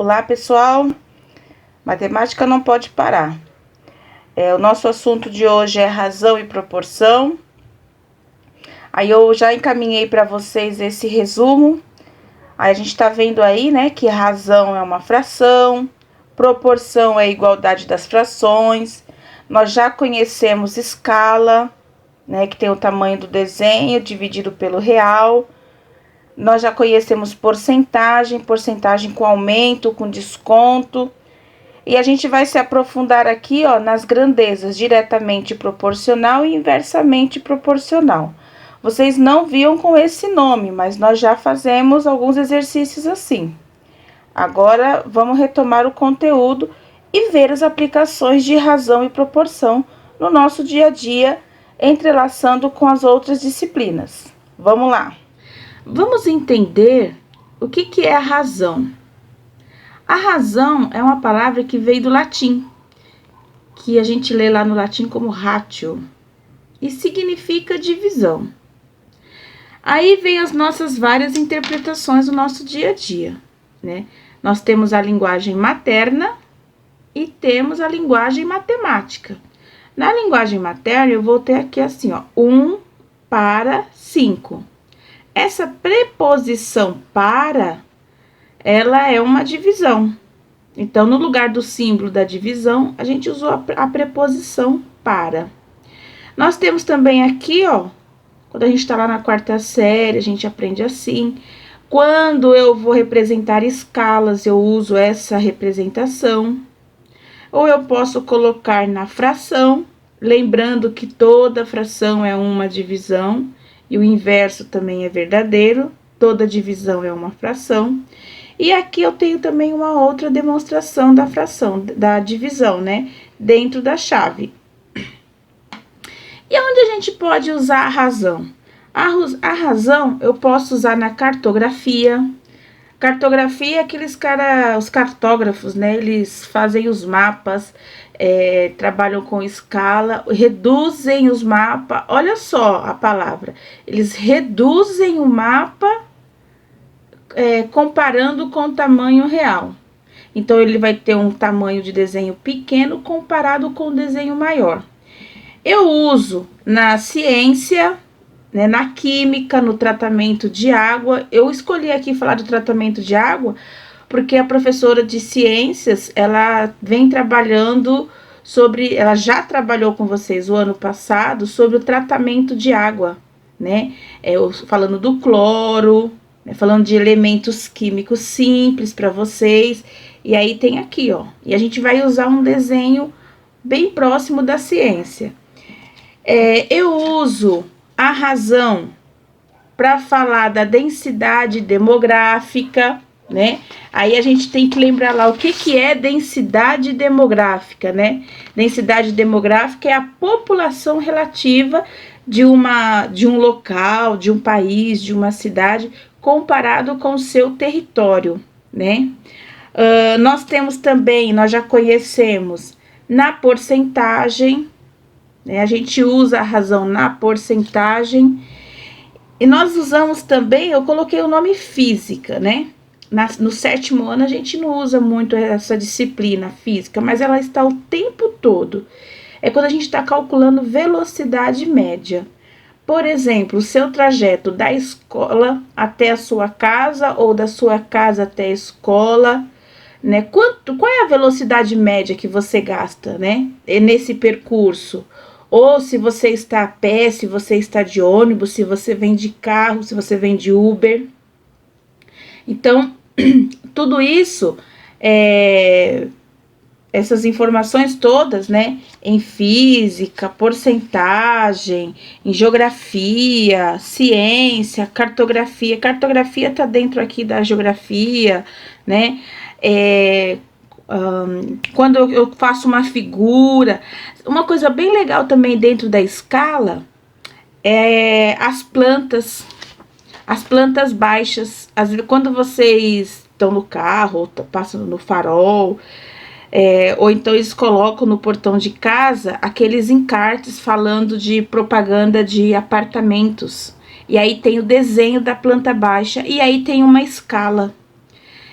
Olá, pessoal. Matemática não pode parar. O nosso assunto de hoje é razão e proporção. Aí eu já encaminhei para vocês esse resumo. Aí a gente tá vendo aí, né, que razão é uma fração, proporção é a igualdade das frações. Nós já conhecemos escala, né, que tem o tamanho do desenho dividido pelo real. Nós já conhecemos porcentagem com aumento, com desconto. E a gente vai se aprofundar aqui, ó, nas grandezas diretamente proporcional e inversamente proporcional. Vocês não viam com esse nome, mas nós já fazemos alguns exercícios assim. Agora, vamos retomar o conteúdo e ver as aplicações de razão e proporção no nosso dia a dia, entrelaçando com as outras disciplinas. Vamos lá. Vamos entender o que é a razão. A razão é uma palavra que veio do latim, que a gente lê lá no latim como ratio, e significa divisão. Aí vem as nossas várias interpretações no nosso dia a dia, né? Nós temos a linguagem materna e temos a linguagem matemática. Na linguagem materna, eu vou ter aqui assim, ó, 1 para 5. Essa preposição para, ela é uma divisão. Então, no lugar do símbolo da divisão, a gente usou a preposição para. Nós temos também aqui, ó, quando a gente tá lá na quarta série, a gente aprende assim. Quando eu vou representar escalas, eu uso essa representação. Ou eu posso colocar na fração, lembrando que toda fração é uma divisão. E o inverso também é verdadeiro, toda divisão é uma fração. E aqui eu tenho também uma outra demonstração da fração, da divisão, né? Dentro da chave. E onde a gente pode usar a razão? A razão eu posso usar na cartografia. Cartografia é aqueles os cartógrafos, né? Eles fazem os mapas, trabalham com escala, reduzem os mapas. Olha só a palavra. Eles reduzem o mapa comparando com o tamanho real. Então, ele vai ter um tamanho de desenho pequeno comparado com o desenho maior. Eu uso na ciência, né, na química, no tratamento de água. Eu escolhi aqui falar do tratamento de água porque a professora de ciências, ela vem trabalhando ela já trabalhou com vocês o ano passado sobre o tratamento de água, né? Falando do cloro, né, falando de elementos químicos simples para vocês. E aí tem aqui, ó, e a gente vai usar um desenho bem próximo da ciência. Eu uso a razão para falar da densidade demográfica, né? Aí a gente tem que lembrar lá o que é densidade demográfica, né? Densidade demográfica é a população relativa de um local, de um país, de uma cidade, comparado com o seu território, né? Nós temos também, nós já conhecemos na porcentagem, né? A gente usa a razão na porcentagem. E nós usamos também, eu coloquei o nome física, né? No 7º ano a gente não usa muito essa disciplina física, mas ela está o tempo todo. É quando a gente está calculando velocidade média. Por exemplo, o seu trajeto da escola até a sua casa ou da sua casa até a escola, né? Qual é a velocidade média que você gasta, né? Nesse percurso? Ou se você está a pé, se você está de ônibus, se você vem de carro, se você vem de Uber. Então, tudo isso, essas informações todas, né, em física, porcentagem, em geografia, ciência, cartografia. Cartografia tá dentro aqui da geografia, né? Quando eu faço uma figura, uma coisa bem legal também dentro da escala é as plantas baixas. Às vezes, quando vocês estão no carro, ou passando no farol, ou então eles colocam no portão de casa aqueles encartes falando de propaganda de apartamentos. E aí tem o desenho da planta baixa e aí tem uma escala.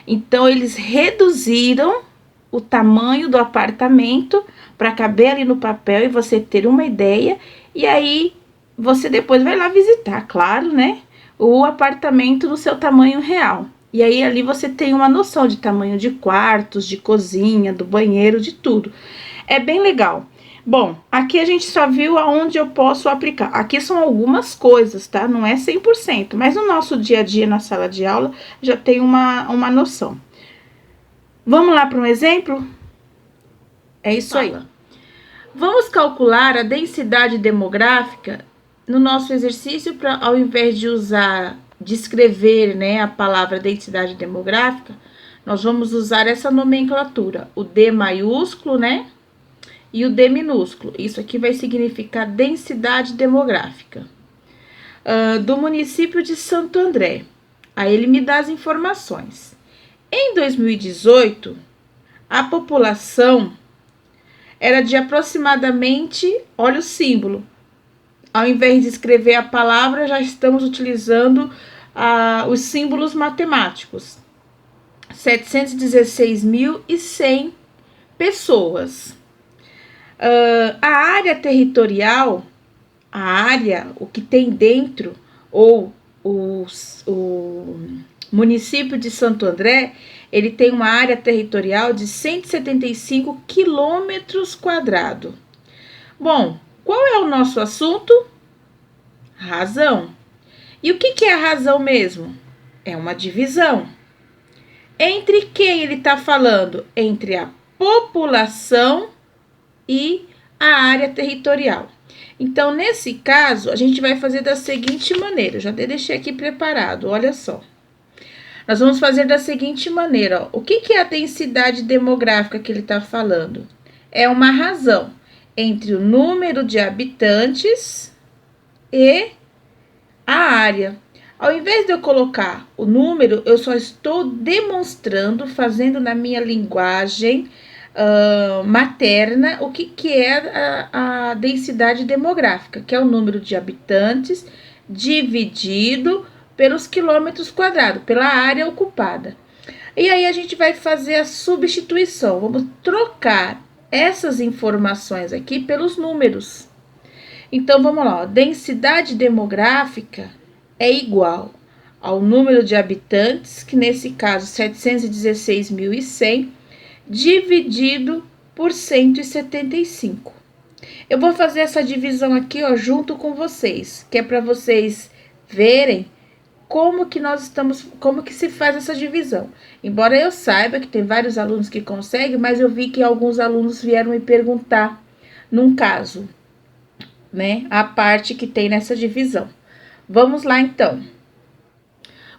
Então, eles reduziram o tamanho do apartamento para caber ali no papel e você ter uma ideia. E aí, você depois vai lá visitar, claro, né? O apartamento no seu tamanho real. E aí, ali você tem uma noção de tamanho de quartos, de cozinha, do banheiro, de tudo. É bem legal. Bom, aqui a gente só viu aonde eu posso aplicar. Aqui são algumas coisas, tá? Não é 100%, mas no nosso dia a dia, na sala de aula, já tem uma noção. Vamos lá para um exemplo? É isso aí. Vamos calcular a densidade demográfica no nosso exercício, para ao invés de escrever, né, a palavra densidade demográfica, nós vamos usar essa nomenclatura, o D maiúsculo, né? E o D minúsculo. Isso aqui vai significar densidade demográfica. Do município de Santo André. Aí ele me dá as informações. Em 2018, a população era de aproximadamente, olha o símbolo. Ao invés de escrever a palavra, já estamos utilizando os símbolos matemáticos. 716.100 pessoas. A área territorial, o que tem dentro, ou o município de Santo André, ele tem uma área territorial de 175 quilômetros quadrados. Bom, qual é o nosso assunto? Razão. E o que é a razão mesmo? É uma divisão. Entre quem ele está falando? Entre a população e a área territorial. Então, nesse caso, a gente vai fazer da seguinte maneira. Eu já deixei aqui preparado, olha só. Nós vamos fazer da seguinte maneira, ó. O que é a densidade demográfica que ele está falando? É uma razão entre o número de habitantes e a área. Ao invés de eu colocar o número, eu só estou demonstrando, fazendo na minha linguagem materna, o que é a densidade demográfica, que é o número de habitantes dividido pelos quilômetros quadrados, pela área ocupada. E aí a gente vai fazer a substituição, vamos trocar essas informações aqui pelos números. Então, vamos lá, ó. Densidade demográfica é igual ao número de habitantes, que nesse caso 716.100, dividido por 175. Eu vou fazer essa divisão aqui, ó, junto com vocês, que é para vocês verem como que se faz essa divisão. Embora eu saiba que tem vários alunos que conseguem, mas eu vi que alguns alunos vieram me perguntar num caso, né, a parte que tem nessa divisão. Vamos lá, então.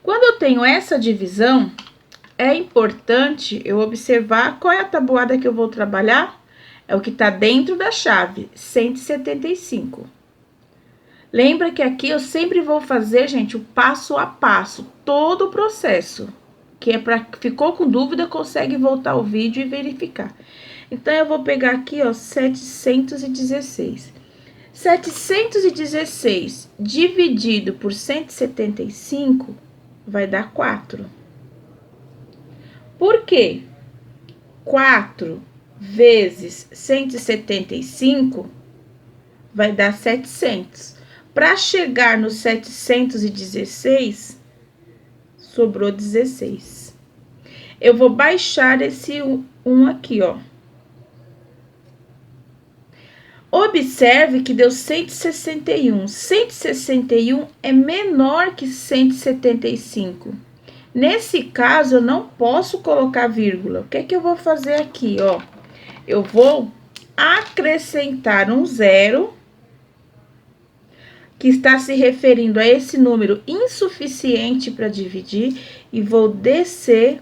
Quando eu tenho essa divisão, é importante eu observar qual é a tabuada que eu vou trabalhar. É o que está dentro da chave, 175. Lembra que aqui eu sempre vou fazer, gente, o passo a passo, todo o processo. Que é para ficou com dúvida, consegue voltar o vídeo e verificar. Então, eu vou pegar aqui, ó, 716. 716 dividido por 175 vai dar 4. Por quê? 4 vezes 175 vai dar 700. Para chegar no 716, sobrou 16. Eu vou baixar esse 1 aqui, ó. Observe que deu 161. 161 é menor que 175. Nesse caso, eu não posso colocar vírgula. O que é que eu vou fazer aqui, ó? Eu vou acrescentar um 0, que está se referindo a esse número insuficiente para dividir, e vou descer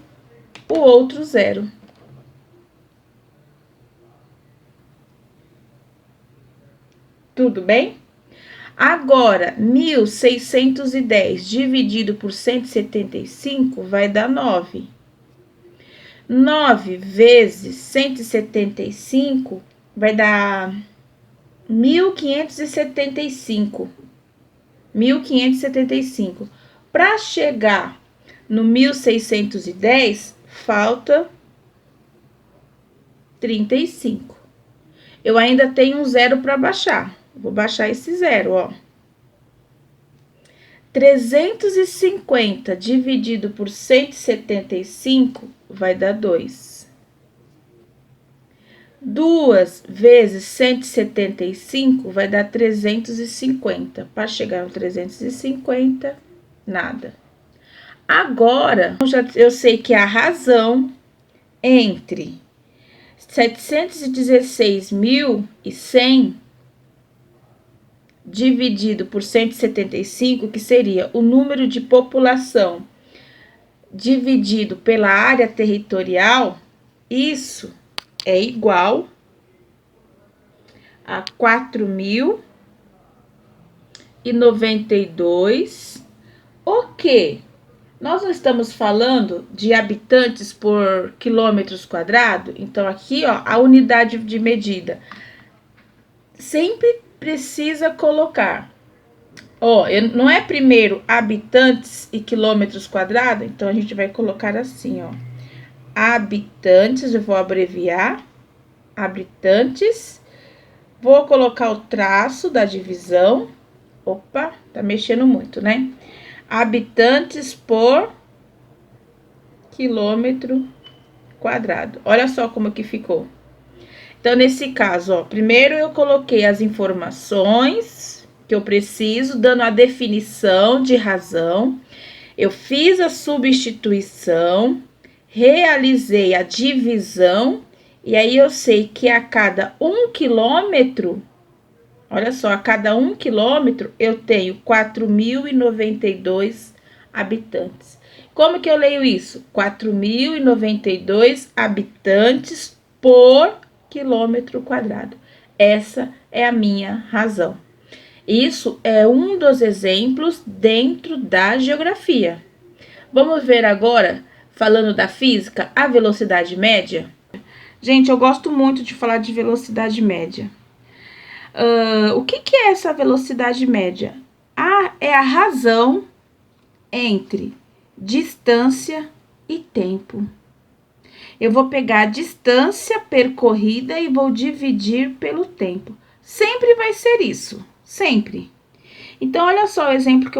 o outro 0. Tudo bem? Agora, 1.610 dividido por 175 vai dar 9. 9 vezes 175 vai dar 1.575. 1.575. Para chegar no 1.610, falta 35. Eu ainda tenho um zero para baixar. Vou baixar esse zero, ó. 350 dividido por 175 vai dar 2. 2 vezes 175 vai dar 350. Para chegar no 350, nada. Agora, eu sei que a razão entre 716.100 dividido por 175, que seria o número de população dividido pela área territorial, isso é igual a 4.092, o quê? Nós não estamos falando de habitantes por quilômetros quadrados? Então, aqui, ó, a unidade de medida. Sempre precisa colocar. Ó, não é primeiro habitantes e quilômetros quadrados? Então, a gente vai colocar assim, ó. Habitantes, eu vou abreviar. Habitantes. Vou colocar o traço da divisão. Opa, tá mexendo muito, né? Habitantes por quilômetro quadrado. Olha só como que ficou. Então, nesse caso, ó, primeiro eu coloquei as informações que eu preciso, dando a definição de razão. Eu fiz a substituição, realizei a divisão, e aí eu sei que a cada 1 quilômetro, olha só, a cada 1 quilômetro eu tenho 4.092 habitantes. Como que eu leio isso? 4.092 habitantes por quilômetro quadrado. Essa é a minha razão. Isso é um dos exemplos dentro da geografia. Vamos ver agora, falando da física, a velocidade média? Gente, eu gosto muito de falar de velocidade média. O que é essa velocidade média? É a razão entre distância e tempo. Eu vou pegar a distância percorrida e vou dividir pelo tempo. Sempre vai ser isso, sempre. Então, olha só o exemplo que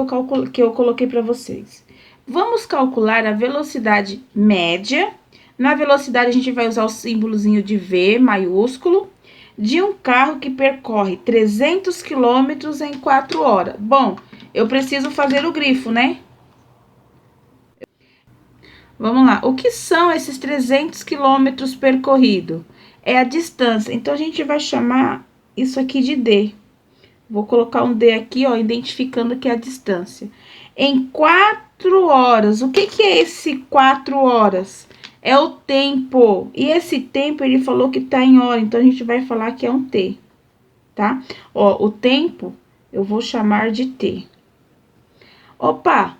eu coloquei para vocês. Vamos calcular a velocidade média. Na velocidade, a gente vai usar o símbolozinho de V maiúsculo, de um carro que percorre 300 quilômetros em 4 horas. Bom, eu preciso fazer o grifo, né? Vamos lá, o que são esses 300 quilômetros percorridos? É a distância, então a gente vai chamar isso aqui de D. Vou colocar um D aqui, ó, identificando que é a distância. Em 4 horas, o que é esse 4 horas? É o tempo, e esse tempo ele falou que tá em hora, então a gente vai falar que é um T, tá? Ó, o tempo eu vou chamar de T. Opa!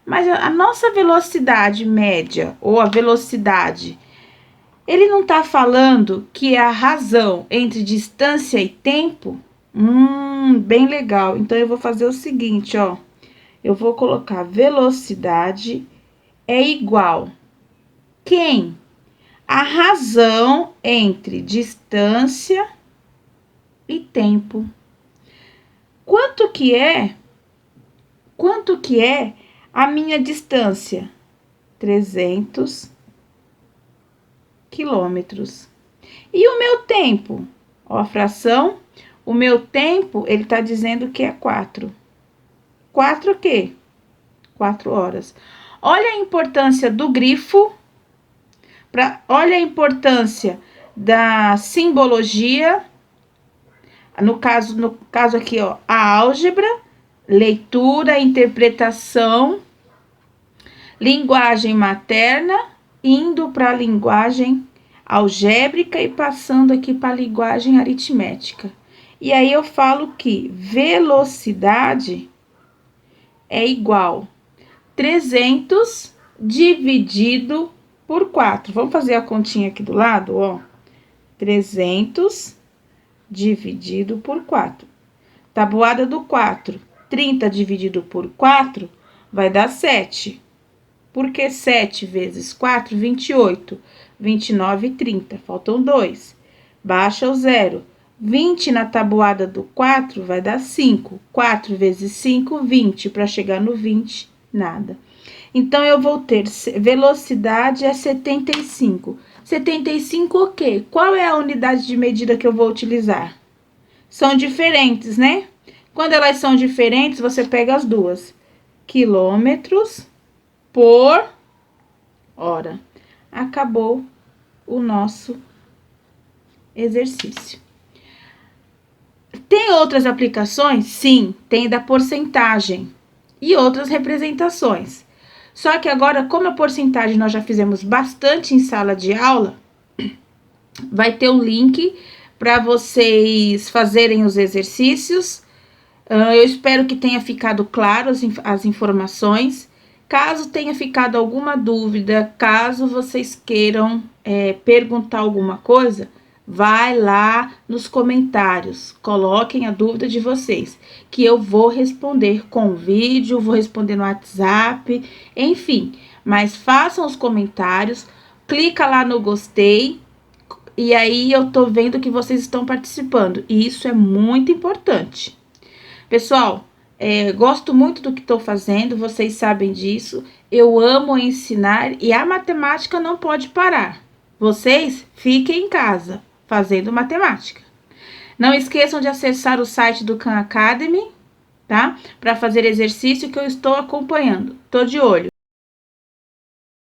Mas a nossa velocidade média, ou a velocidade, ele não tá falando que é a razão entre distância e tempo? Bem legal. Então, eu vou fazer o seguinte, ó. Eu vou colocar velocidade é igual. Quem? A razão entre distância e tempo. Quanto que é a minha distância? 300 quilômetros. E o meu tempo? Ó, a fração, o meu tempo, ele tá dizendo que é 4. 4 o quê? 4 horas. Olha a importância do grifo, olha a importância da simbologia, no caso aqui, ó, a álgebra, leitura, interpretação, linguagem materna, indo para a linguagem algébrica e passando aqui para a linguagem aritmética. E aí eu falo que velocidade é igual 300 dividido por 4. Vamos fazer a continha aqui do lado, ó. 300 dividido por 4. Tabuada do 4. 30 dividido por 4 vai dar 7. Porque 7 vezes 4, 28. 29 e 30, faltam 2. Baixa o 0. 20 na tabuada do 4 vai dar 5. 4 vezes 5, 20. Para chegar no 20, nada. Então, eu vou ter velocidade é 75. 75 o quê? Qual é a unidade de medida que eu vou utilizar? São diferentes, né? Quando elas são diferentes, você pega as duas. Quilômetros por hora. Acabou o nosso exercício. Tem outras aplicações? Sim, tem da porcentagem e outras representações. Só que agora, como a porcentagem nós já fizemos bastante em sala de aula, vai ter um link para vocês fazerem os exercícios. Eu espero que tenha ficado claro as informações. Caso tenha ficado alguma dúvida, caso vocês queiram perguntar alguma coisa, vai lá nos comentários, coloquem a dúvida de vocês, que eu vou responder com vídeo, vou responder no WhatsApp, enfim. Mas façam os comentários, clica lá no gostei, e aí eu tô vendo que vocês estão participando, e isso é muito importante. Pessoal, gosto muito do que estou fazendo, vocês sabem disso. Eu amo ensinar e a matemática não pode parar. Vocês fiquem em casa fazendo matemática. Não esqueçam de acessar o site do Khan Academy, tá? Para fazer exercício que eu estou acompanhando. Tô de olho.